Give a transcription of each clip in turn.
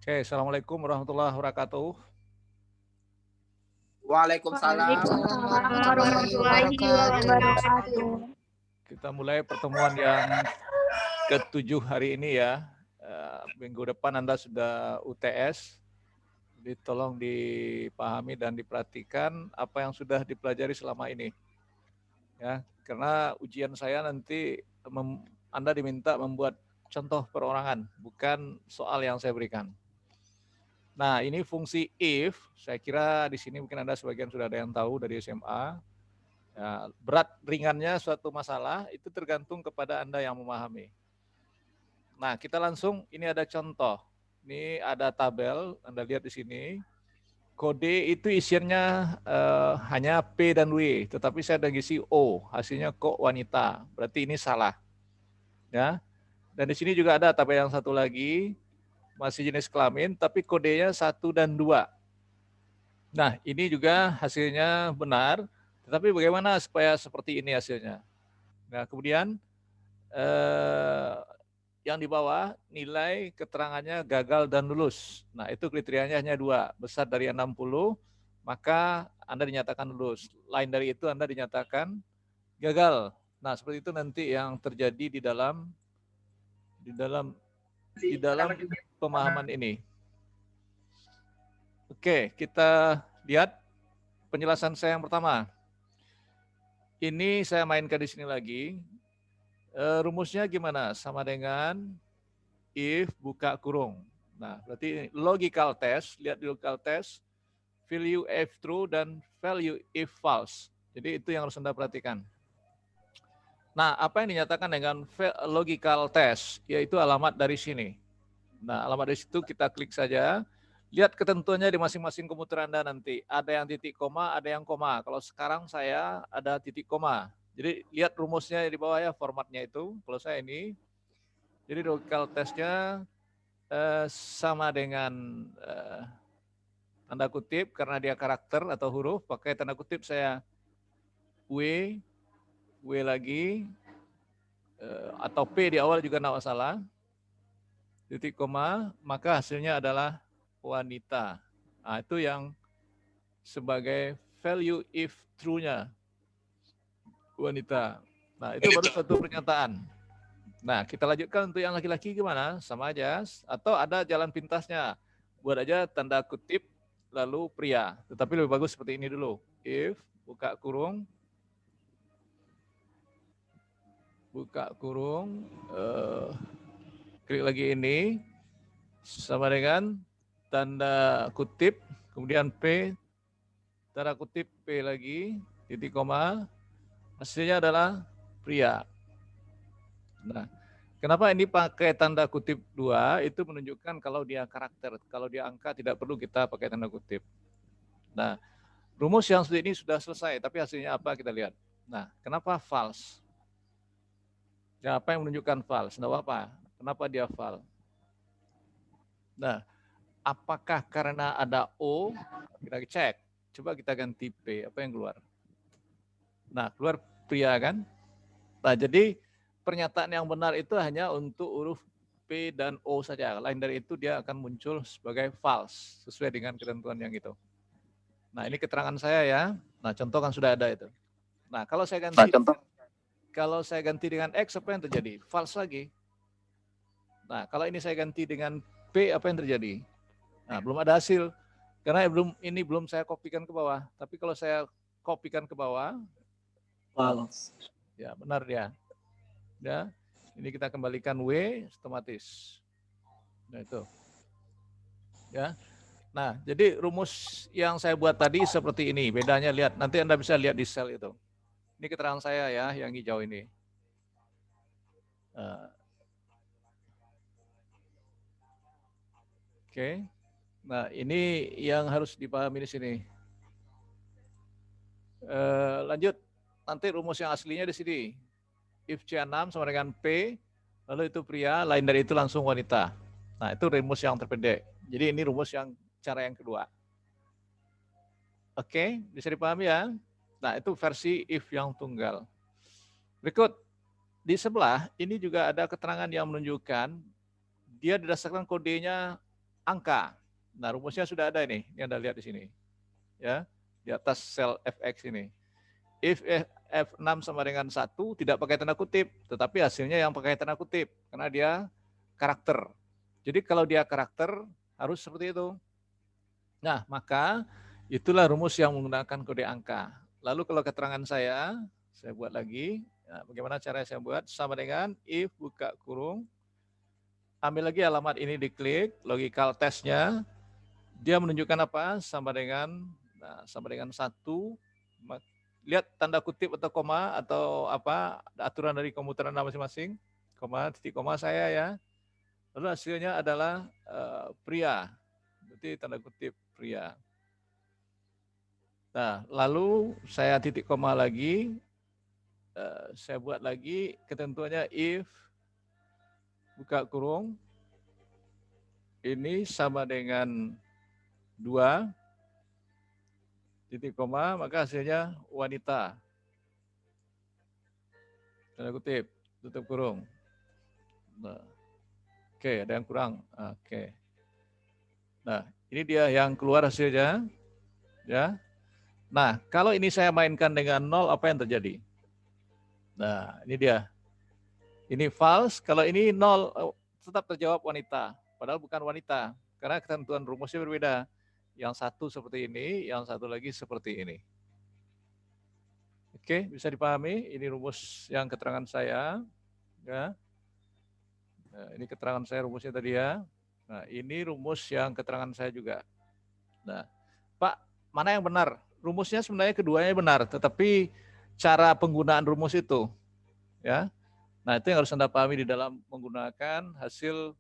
Oke, Assalamualaikum warahmatullahi wabarakatuh. Waalaikumsalam. Waalaikumsalam Waalaikumsalam warahmatullahi warahmatullahi wabarakatuh. wabarakatuh. Kita mulai pertemuan yang ke-7 hari ini ya. Minggu depan Anda sudah UTS. Jadi tolong dipahami dan diperhatikan apa yang sudah dipelajari selama ini. Ya, karena ujian saya nanti Anda diminta membuat contoh perorangan, bukan soal yang saya berikan. Nah, ini fungsi if, saya kira di sini mungkin Anda sebagian sudah ada yang tahu dari SMA. Ya, berat ringannya suatu masalah itu tergantung kepada Anda yang memahami. Nah, kita langsung, ini ada contoh. Ini ada tabel, Anda lihat di sini. Kode itu isiannya hanya P dan W, tetapi saya ada ngisi O, hasilnya kok wanita. Berarti ini salah. Ya. Dan di sini juga ada tabel yang satu lagi, masih jenis kelamin, tapi kodenya 1 dan 2. Nah, ini juga hasilnya benar, tetapi bagaimana supaya seperti ini hasilnya? Nah, kemudian yang di bawah nilai keterangannya gagal dan lulus. Nah, itu kriterianya hanya 2, besar dari 60, maka Anda dinyatakan lulus. Lain dari itu Anda dinyatakan gagal. Nah, seperti itu nanti yang terjadi di dalam pemahaman ini. Oke, kita lihat penjelasan saya yang pertama. Ini saya mainkan di sini lagi. Rumusnya gimana? Sama dengan if buka kurung. Nah, berarti logical test, lihat di logical test, value if true dan value if false. Jadi itu yang harus Anda perhatikan. Nah, apa yang dinyatakan dengan logical test, yaitu alamat dari sini. Nah, alamat dari situ kita klik saja. Lihat ketentuannya di masing-masing komputer Anda nanti. Ada yang titik koma, ada yang koma. Kalau sekarang saya ada titik koma. Jadi lihat rumusnya di bawah ya, formatnya itu. Kalau saya ini, jadi logical testnya sama dengan tanda kutip, karena dia karakter atau huruf, pakai tanda kutip saya W lagi, atau P di awal juga tidak masalah. Titik koma, maka hasilnya adalah wanita. Nah, itu yang sebagai value if true-nya wanita. Nah, itu baru satu pernyataan. Nah, kita lanjutkan untuk yang laki-laki gimana? Sama aja. Atau ada jalan pintasnya. Buat aja tanda kutip, lalu pria. Tetapi lebih bagus seperti ini dulu. If, buka kurung, klik lagi ini, sama dengan tanda kutip, kemudian P, tanda kutip P lagi, titik koma, hasilnya adalah pria. Nah, kenapa ini pakai tanda kutip 2? Itu menunjukkan kalau dia karakter, kalau dia angka tidak perlu kita pakai tanda kutip. Nah, rumus yang seperti ini sudah selesai, tapi hasilnya apa kita lihat. Nah, kenapa false? Ya, apa yang menunjukkan false? Tidak apa. Kenapa dia false? Nah, apakah karena ada O? Kita cek. Coba kita ganti P. Apa yang keluar? Nah, keluar pria kan? Nah, jadi pernyataan yang benar itu hanya untuk huruf P dan O saja. Lain dari itu dia akan muncul sebagai false sesuai dengan ketentuan yang itu. Nah, ini keterangan saya ya. Nah, contoh kan sudah ada itu. Nah, kalau saya ganti dengan X, apa yang terjadi? False lagi. Nah, kalau ini saya ganti dengan P, apa yang terjadi? Nah, belum ada hasil. Karena ini belum saya kopikan ke bawah. Tapi kalau saya kopikan ke bawah, False. Ya, benar dia. Ya. Ini kita kembalikan W otomatis. Nah, itu. Ya. Nah, jadi rumus yang saya buat tadi seperti ini. Bedanya lihat, nanti Anda bisa lihat di sel itu. Ini keterangan saya ya, yang hijau ini. Oke. Nah, ini yang harus dipahami di sini. Lanjut, nanti rumus yang aslinya di sini. If C6 sama dengan P, lalu itu pria, lain dari itu langsung wanita. Nah, itu rumus yang terpendek. Jadi ini rumus yang cara yang kedua. Oke, bisa dipahami ya? Nah, itu versi if yang tunggal. Berikut, di sebelah ini juga ada keterangan yang menunjukkan dia didasarkan kodenya angka. Nah, rumusnya sudah ada ini Anda lihat di sini. Ya, di atas sel fx ini. If F6 sama dengan 1 tidak pakai tanda kutip, tetapi hasilnya yang pakai tanda kutip karena dia karakter. Jadi kalau dia karakter harus seperti itu. Nah, maka itulah rumus yang menggunakan kode angka. Lalu kalau keterangan saya buat lagi. Nah, bagaimana cara saya buat? Sama dengan if buka kurung, ambil lagi alamat ini diklik, logical testnya, dia menunjukkan apa? Sama dengan 1. Lihat tanda kutip atau koma atau apa aturan dari komputer Anda masing-masing. Koma, titik koma saya ya. Lalu hasilnya adalah pria. Berarti tanda kutip pria. Nah, lalu saya titik koma lagi. Saya buat lagi ketentuannya if buka kurung ini sama dengan 2 titik koma, maka hasilnya wanita. Tanda kutip, tutup kurung. Nah, oke, ada yang kurang. Oke. Nah, ini dia yang keluar hasilnya. Ya. Nah, kalau ini saya mainkan dengan 0, apa yang terjadi? Nah, ini dia. Ini false, kalau ini 0, tetap terjawab wanita. Padahal bukan wanita, karena ketentuan rumusnya berbeda. Yang satu seperti ini, yang satu lagi seperti ini. Oke, bisa dipahami? Ini rumus yang keterangan saya. Ya. Nah, ini keterangan saya rumusnya tadi ya. Nah, ini rumus yang keterangan saya juga. Nah, Pak, mana yang benar? Rumusnya sebenarnya keduanya benar, tetapi cara penggunaan rumus itu, ya. Nah, itu yang harus Anda pahami di dalam menggunakan hasil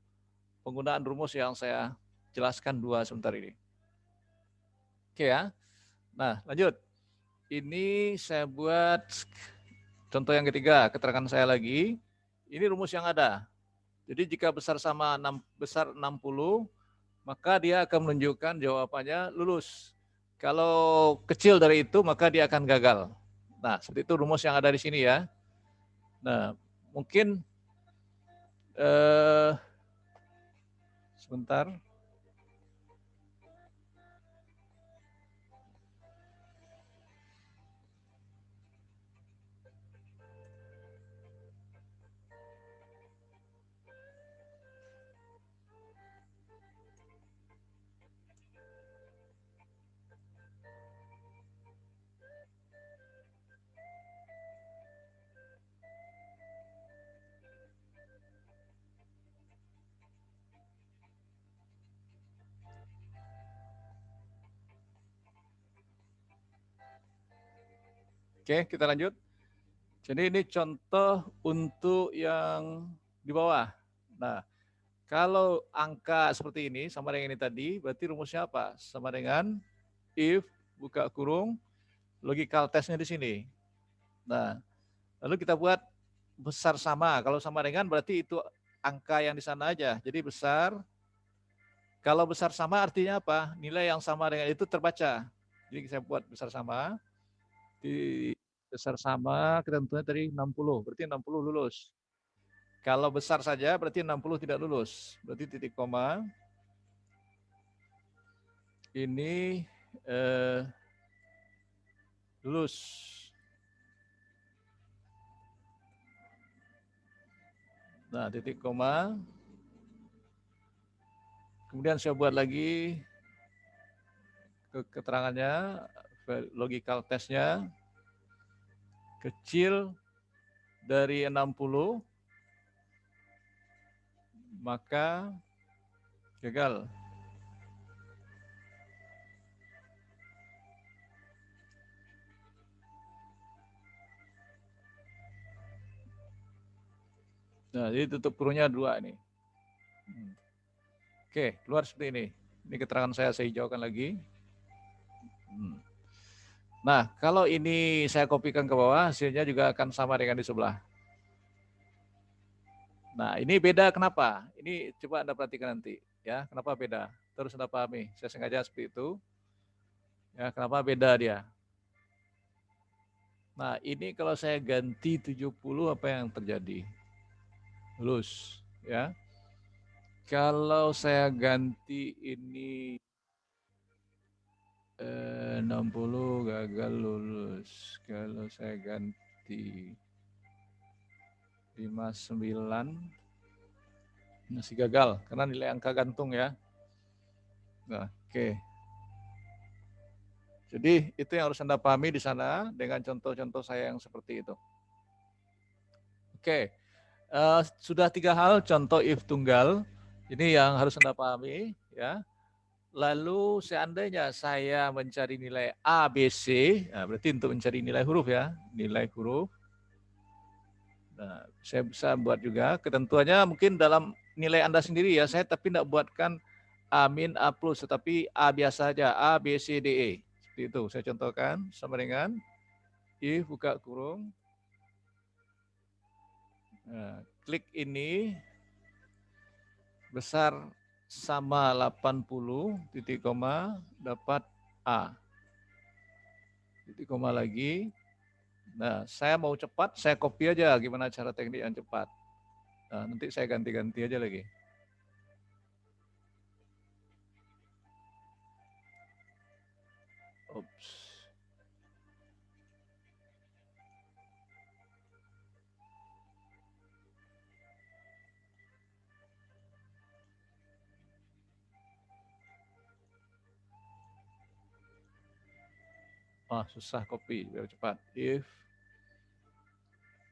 penggunaan rumus yang saya jelaskan 2 sebentar ini. Oke ya. Nah, lanjut. Ini saya buat contoh yang ketiga, keterangan saya lagi. Ini rumus yang ada. Jadi jika besar sama 60, maka dia akan menunjukkan jawabannya lulus. Kalau kecil dari itu, maka dia akan gagal. Nah, seperti itu rumus yang ada di sini ya. Nah, mungkin sebentar. Oke, kita lanjut. Jadi ini contoh untuk yang di bawah. Nah, kalau angka seperti ini sama dengan ini tadi, berarti rumusnya apa? Sama dengan if buka kurung logical testnya di sini. Nah, lalu kita buat besar sama. Kalau sama dengan berarti itu angka yang di sana aja. Jadi besar. Kalau besar sama artinya apa? Nilai yang sama dengan itu terbaca. Jadi saya buat besar sama. Di besar sama ketentuannya tadi 60. Berarti 60 lulus. Kalau besar saja berarti 60 tidak lulus. Berarti titik koma. Ini lulus. Nah, titik koma. Kemudian saya buat lagi keterangannya, logical testnya. Kecil dari 60, maka gagal. Nah, jadi tutup kurungnya 2 nih. Oke, keluar seperti ini. Ini keterangan saya hijaukan lagi. Nah, kalau ini saya kopikan ke bawah, hasilnya juga akan sama dengan di sebelah. Nah, ini beda kenapa? Ini coba Anda perhatikan nanti. Ya, kenapa beda? Terus Anda pahami. Saya sengaja seperti itu. Ya, kenapa beda dia? Nah, ini kalau saya ganti 70, apa yang terjadi? Lulus. Ya. Kalau saya ganti ini 60 gagal lulus. Kalau saya ganti 59 masih gagal karena nilai angka gantung ya. Nah, oke. Jadi itu yang harus Anda pahami di sana dengan contoh-contoh saya yang seperti itu. Oke, sudah 3 hal contoh if tunggal. Ini yang harus Anda pahami ya. Lalu seandainya saya mencari nilai A, B, C, nah berarti untuk mencari nilai huruf ya, nilai huruf. Nah, saya bisa buat juga ketentuannya mungkin dalam nilai Anda sendiri ya. Saya tapi tidak buatkan A min, A plus, tetapi A biasa aja, A, B, C, D, E. Seperti itu, saya contohkan sama dengan if buka kurung. Nah, klik ini besar sama 80, titik koma, dapat A. Titik koma lagi. Nah, saya mau cepat, saya copy aja gimana cara teknik yang cepat. Nah, nanti saya ganti-ganti aja lagi. Oops. Susah copy, biar cepat. If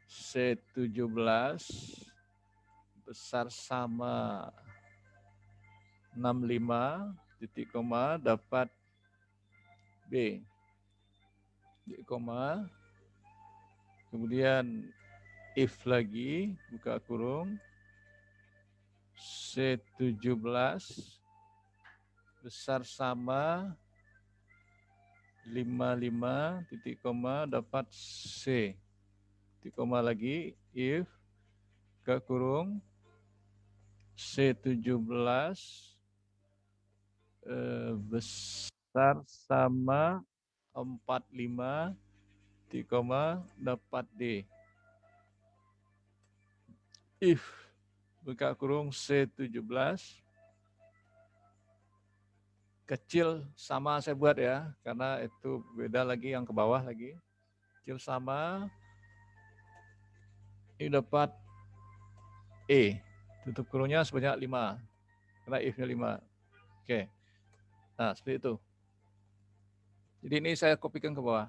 C17 besar sama 65, titik koma, dapat B. Titik koma. Kemudian if lagi, buka kurung. C17 besar sama 55, titik koma, dapat C. Titik koma lagi, if, buka kurung, C17 besar sama 45, titik koma, dapat D. If, buka kurung, C17 kecil sama saya buat ya, karena itu beda lagi yang ke bawah lagi. Kecil sama, ini dapat E. Tutup kurungnya sebanyak 5, karena if-nya 5. Oke, nah seperti itu. Jadi ini saya kopikan ke bawah.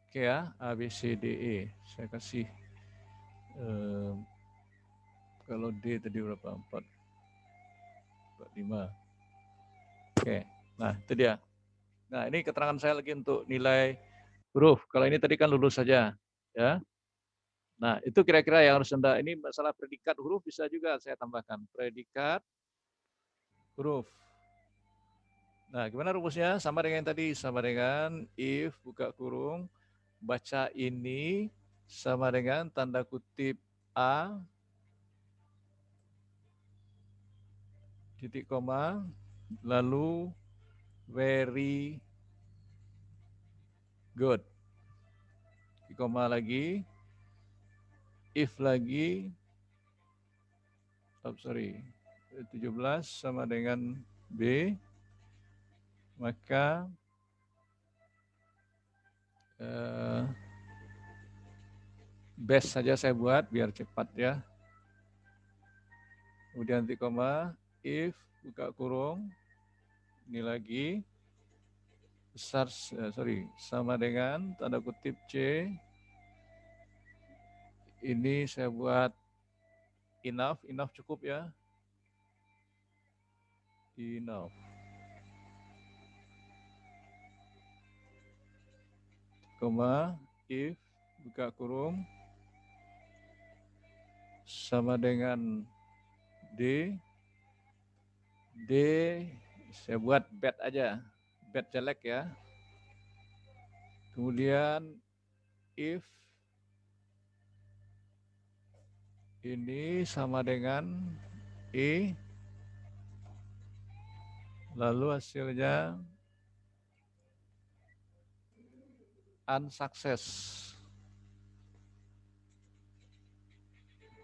Oke ya, A, B, C, D, E. Saya kasih, kalau D tadi berapa? 4, 5. Oke, nah itu dia. Nah ini keterangan saya lagi untuk nilai huruf. Kalau ini tadi kan lulus saja, ya. Nah itu kira-kira yang harus Anda, ini masalah predikat huruf bisa juga saya tambahkan. Predikat huruf. Nah gimana rumusnya? Sama dengan yang tadi, sama dengan if, buka kurung, baca ini, sama dengan tanda kutip A, titik koma, lalu very good. Titik koma lagi, if lagi, 17 sama dengan B, maka best saja saya buat biar cepat ya. Kemudian titik koma, if, buka kurung, ini lagi, besar, sama dengan tanda kutip C, ini saya buat enough cukup ya. Enough. Koma, if, buka kurung, sama dengan D, saya buat bad aja, bad jelek ya. Kemudian if ini sama dengan E, lalu hasilnya unsuccess.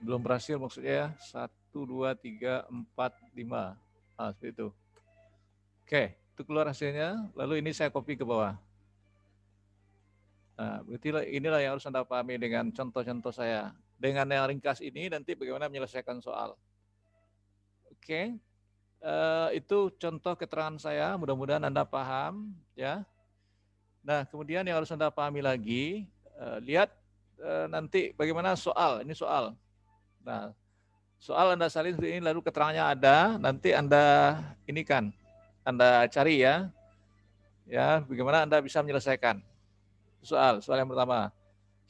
Belum berhasil maksudnya ya. 1, 2, 3, 4, 5. Nah, seperti itu. Oke, itu keluar hasilnya. Lalu ini saya copy ke bawah. Nah, berarti inilah yang harus Anda pahami dengan contoh-contoh saya. Dengan yang ringkas ini nanti bagaimana menyelesaikan soal. Oke, itu contoh keterangan saya. Mudah-mudahan Anda paham, ya. Nah, kemudian yang harus Anda pahami lagi, lihat nanti bagaimana soal. Ini soal. Nah, soal Anda salin seperti ini, lalu keterangannya ada, nanti Anda ini kan, Anda cari ya, bagaimana Anda bisa menyelesaikan soal yang pertama.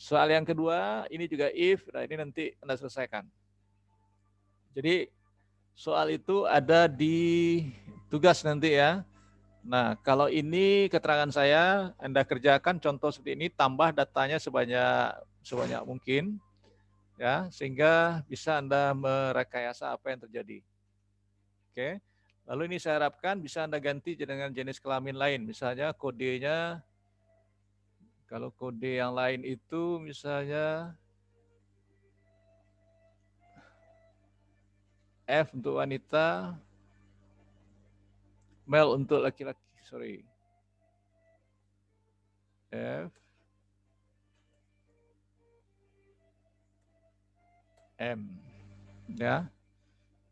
Soal yang kedua, ini juga if, nah ini nanti Anda selesaikan. Jadi soal itu ada di tugas nanti ya. Nah, kalau ini keterangan saya, Anda kerjakan contoh seperti ini, tambah datanya sebanyak mungkin, ya, sehingga bisa Anda merekayasa apa yang terjadi. Oke. Lalu ini saya harapkan bisa Anda ganti dengan jenis kelamin lain. Misalnya kodenya, kalau kode yang lain itu misalnya F untuk wanita, male untuk laki-laki, sorry. F, M. Ya.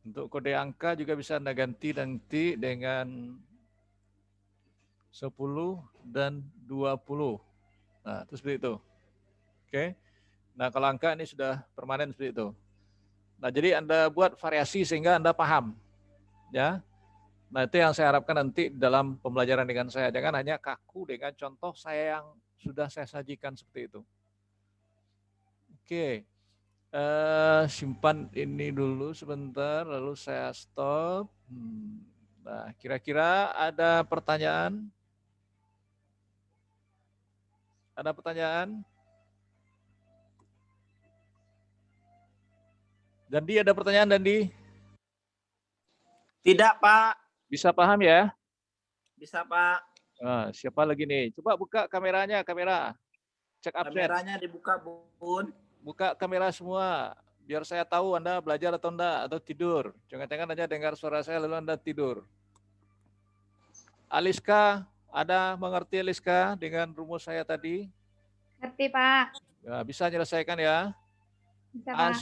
Untuk kode angka juga bisa Anda ganti nanti dengan 10 dan 20. Nah, itu seperti itu. Oke. Nah, kalau angka ini sudah permanen seperti itu. Nah, jadi Anda buat variasi sehingga Anda paham. Ya. Nah, itu yang saya harapkan nanti dalam pembelajaran dengan saya. Jangan hanya kaku dengan contoh saya yang sudah saya sajikan seperti itu. Oke. Simpan ini dulu sebentar, lalu saya stop. Nah, kira-kira ada pertanyaan? Ada pertanyaan? Dandi, ada pertanyaan Dandi? Tidak, Pak. Bisa paham ya? Bisa, Pak. Nah, siapa lagi nih? Coba buka kameranya, kamera. Cek absen. Kameranya dibuka, Bun. Buka kamera semua. Biar saya tahu Anda belajar atau enggak, atau tidur. Jangan-jangan hanya dengar suara saya lalu Anda tidur. Aliska, ada mengerti Aliska dengan rumus saya tadi? Ngerti, Pak. Ya, bisa menyelesaikan ya? Bisa, Pak.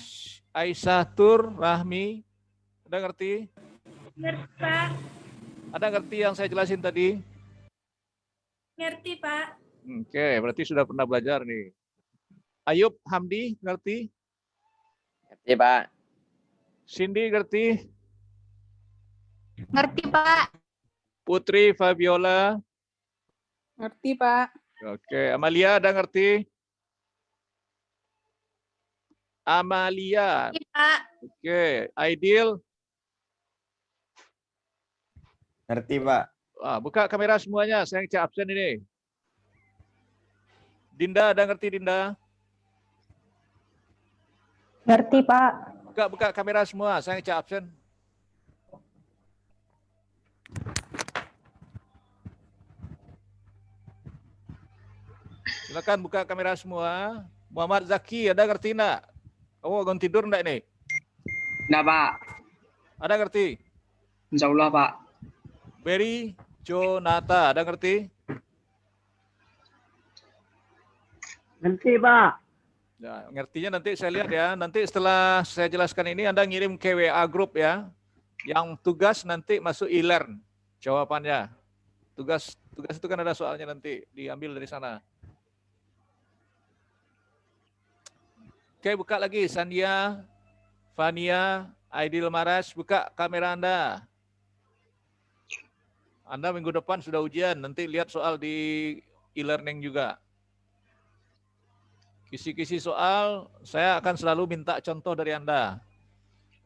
Aisyah Tur Rahmi, ada ngerti? Ngerti, Pak. Ada ngerti yang saya jelasin tadi? Ngerti, Pak. Oke, berarti sudah pernah belajar nih. Ayub Hamdi, ngerti? Ngerti, Pak. Cindy, ngerti? Ngerti, Pak. Putri Fabiola? Ngerti, Pak. Oke, Amalia, ada ngerti? Amalia. Ngerti, Pak. Oke, Aidil? Ngerti, Pak. Wah, buka kamera semuanya, saya cek absen ini. Dinda, ada ngerti Dinda? Ngerti, Pak. Buka kamera semua, saya cek absen. Silakan buka kamera semua. Muhammad Zaki, ada ngerti enggak? Kamu bangun tidur enggak ini? Enggak, Pak. Ada ngerti? Insya Allah, Pak. Berry Jonata, ada ngerti? Ngerti, Pak. Ya, ngertinya nanti saya lihat ya. Nanti setelah saya jelaskan ini Anda ngirim ke WA group ya. Yang tugas nanti masuk e-learn jawabannya. Tugas itu kan ada soalnya nanti diambil dari sana. Oke, buka lagi Sandia, Fania, Aidil Maras, buka kamera Anda. Anda minggu depan sudah ujian, nanti lihat soal di e-learning juga. Kisi-kisi soal, saya akan selalu minta contoh dari Anda.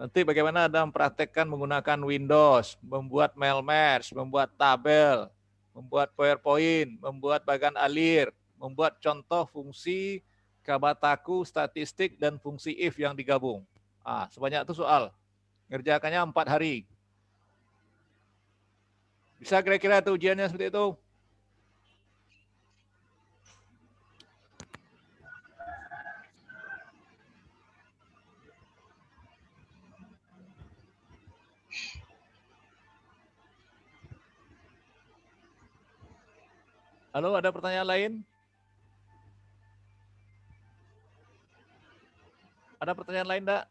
Nanti bagaimana Anda mempraktekkan menggunakan Windows, membuat mail match, membuat tabel, membuat PowerPoint, membuat bagan alir, membuat contoh fungsi Kabataku, statistik, dan fungsi if yang digabung. Sebanyak itu soal. Ngerjakannya 4 hari. Bisa kira-kira itu ujiannya seperti itu? Halo, ada pertanyaan lain? Ada pertanyaan lain, enggak?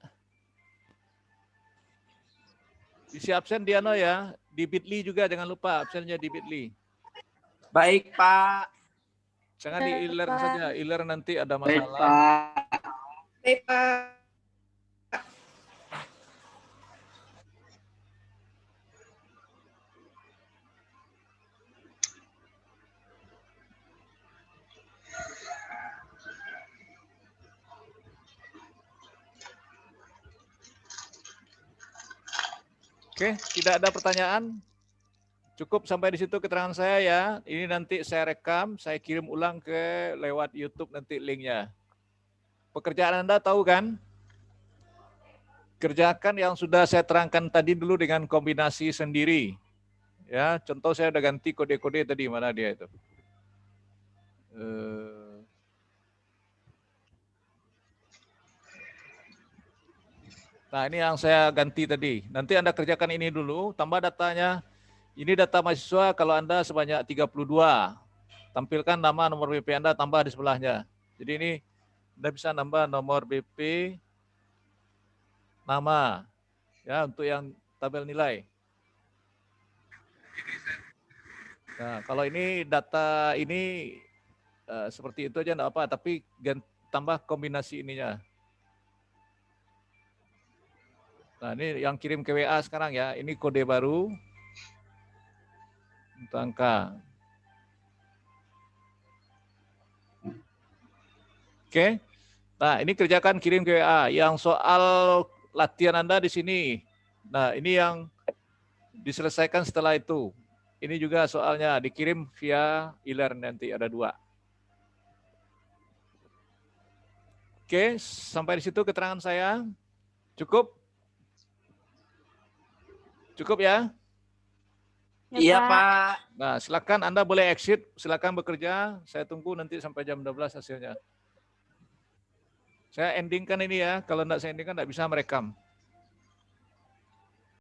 Isi absen Diano ya, di Bitly juga jangan lupa absennya di Bitly. Baik, Pak. Jangan di e-learn saja, e-learn nanti ada Baik, masalah. Pak. Baik, Pak. Oke, tidak ada pertanyaan. Cukup sampai di situ keterangan saya ya. Ini nanti saya rekam, saya kirim ulang ke lewat YouTube nanti linknya. Pekerjaan Anda tahu kan? Kerjakan yang sudah saya terangkan tadi dulu dengan kombinasi sendiri. Ya, contoh saya udah ganti kode-kode tadi, mana dia itu? Nah, ini yang saya ganti tadi. Nanti Anda kerjakan ini dulu, tambah datanya. Ini data mahasiswa kalau Anda sebanyak 32. Tampilkan nama, nomor BP Anda, tambah di sebelahnya. Jadi ini Anda bisa nambah nomor BP, nama, ya untuk yang tabel nilai. Nah, kalau ini data ini seperti itu aja enggak apa, tapi tambah kombinasi ininya. Nah, ini yang kirim ke WA sekarang ya. Ini kode baru untuk angka. Oke. Nah, ini kerjakan kirim ke WA. Yang soal latihan Anda di sini. Nah, ini yang diselesaikan setelah itu. Ini juga soalnya dikirim via e-learn nanti ada 2. Oke, sampai di situ keterangan saya. Cukup? Cukup ya? Iya, Pak. Nah, silakan Anda boleh exit, silakan bekerja. Saya tunggu nanti sampai jam 12 hasilnya. Saya endingkan ini ya, kalau enggak saya endingkan enggak bisa merekam.